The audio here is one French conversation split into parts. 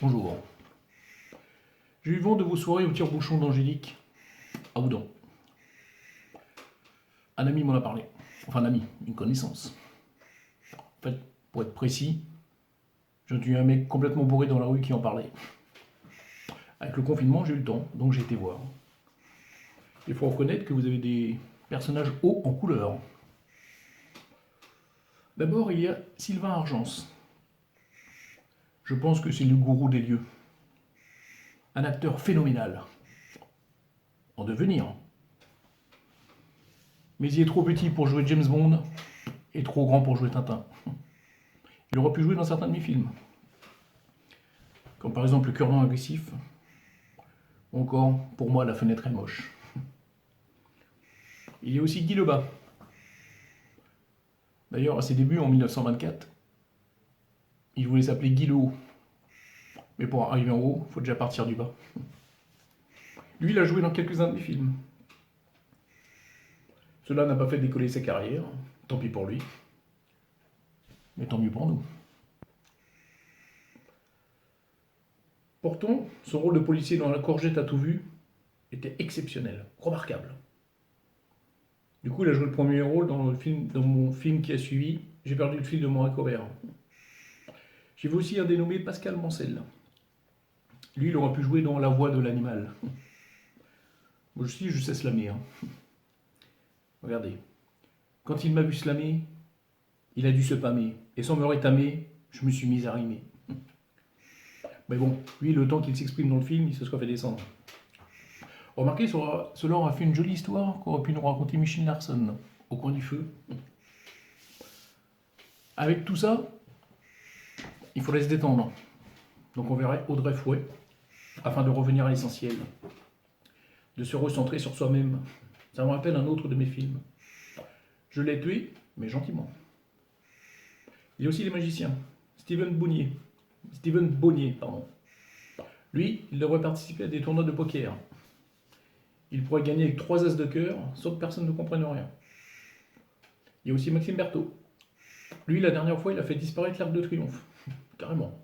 Bonjour. J'ai eu vent de vos soirées au tire-bouchon d'Angélique à Oudan. Un ami m'en a parlé. Enfin, un ami, une connaissance. En fait, pour être précis, j'ai entendu un mec complètement bourré dans la rue qui en parlait. Avec le confinement, j'ai eu le temps, donc j'ai été voir. Il faut reconnaître que vous avez des personnages hauts en couleur. D'abord, il y a Sylvain Argence. Je pense que c'est le gourou des lieux. Un acteur phénoménal. En devenir. Mais il est trop petit pour jouer James Bond et trop grand pour jouer Tintin. Il aurait pu jouer dans certains de mes films. Comme par exemple Le Cure-dent agressif, ou encore Pour moi la fenêtre est moche. Il y a aussi Guy Lebas. D'ailleurs, à ses débuts en 1924, il voulait s'appeler Guy le Haut. Mais pour arriver en haut, il faut déjà partir du bas. Lui, il a joué dans quelques-uns de mes films. Cela n'a pas fait décoller sa carrière, tant pis pour lui. Mais tant mieux pour nous. Pourtant, son rôle de policier dans La Courgette à tout vu était exceptionnel, remarquable. Du coup, il a joué le premier rôle dans mon film qui a suivi, J'ai perdu le fil de mon Cobert. J'ai vu aussi un dénommé Pascal Mancel. Lui, il aurait pu jouer dans La voix de l'animal. Moi aussi, je sais slammer. Regardez. Quand il m'a vu slammer, il a dû se pâmer. Et sans me rétamer, je me suis mis à rimer. Mais bon, lui, le temps qu'il s'exprime dans le film, il se soit fait descendre. Remarquez, cela aura fait une jolie histoire qu'aurait pu nous raconter Michel Larson, au coin du feu. Avec tout ça, il faudrait se détendre. Donc on verrait Audrey Fouet, afin de revenir à l'essentiel, de se recentrer sur soi-même. Ça me rappelle un autre de mes films. Je l'ai tué, mais gentiment. Il y a aussi les magiciens. Steven Bonnier, pardon. Lui, il devrait participer à des tournois de poker. Il pourrait gagner avec 3 as de cœur, sans que personne ne comprenne rien. Il y a aussi Maxime Berthaud. Lui, la dernière fois, il a fait disparaître l'Arc de Triomphe. Carrément.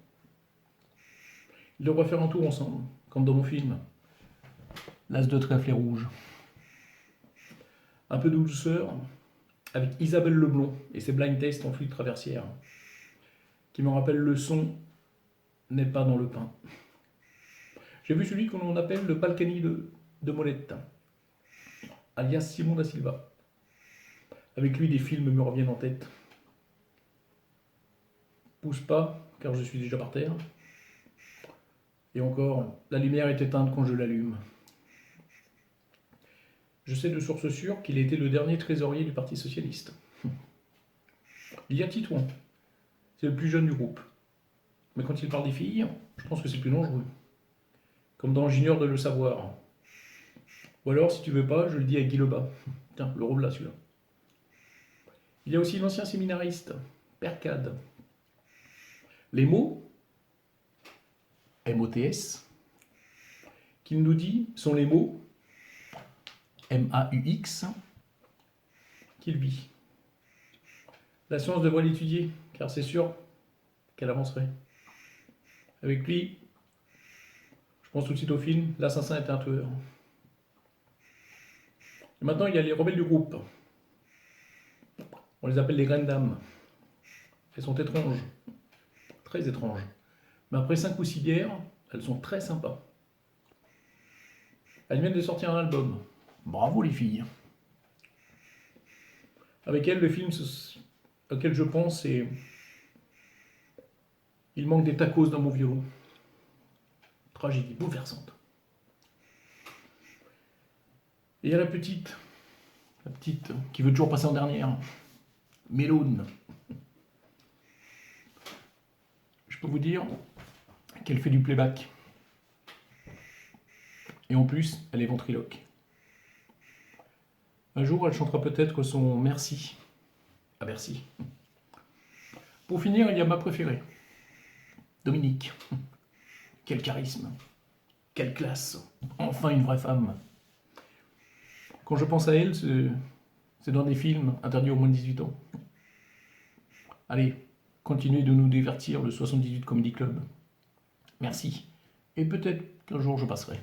Il devrait faire un tour ensemble, comme dans mon film. L'As de trèfle est rouge. Un peu de douceur, avec Isabelle Leblond et ses blind tests en flûte traversière, qui me rappelle le son n'est pas dans le pain. J'ai vu celui qu'on appelle le Balkany de Molette, alias Simon da Silva. Avec lui, des films me reviennent en tête. Pousse pas, car je suis déjà par terre. Et encore, la lumière est éteinte quand je l'allume. Je sais de source sûre qu'il était le dernier trésorier du Parti Socialiste. Il y a Titouan, c'est le plus jeune du groupe. Mais quand il parle des filles, je pense que c'est plus dangereux. Comme dans J'ignore de le savoir. Ou alors, si tu veux pas, je le dis à Guy Lebas. Tiens, le rôle là, celui-là. Il y a aussi l'ancien séminariste, Percade. Les mots, M-O-T-S, qu'il nous dit sont les mots, M-A-U-X, qu'il vit. La science devrait l'étudier, car c'est sûr qu'elle avancerait. Avec lui, je pense tout de suite au film, l'assassin est un tueur. Et maintenant, il y a les rebelles du groupe. On les appelle les graines d'âme. Elles sont étranges, très étranges. Mais après 5 ou 6 bières, elles sont très sympas. Elles viennent de sortir un album. Bravo les filles. Avec elles, le film auquel je pense, c'est Il manque des tacos dans mon violon. Tragédie bouleversante. Et il y a la petite qui veut toujours passer en dernière. Mélone. Je peux vous dire qu'elle fait du playback. Et en plus, elle est ventriloque. Un jour, elle chantera peut-être son Merci à Bercy. Pour finir, il y a ma préférée. Dominique. Quel charisme. Quelle classe. Enfin une vraie femme. Quand je pense à elle, c'est dans des films interdits aux moins de 18 ans. Allez, continuez de nous divertir, le 78 Comedy Club. Merci. Et peut-être qu'un jour je passerai.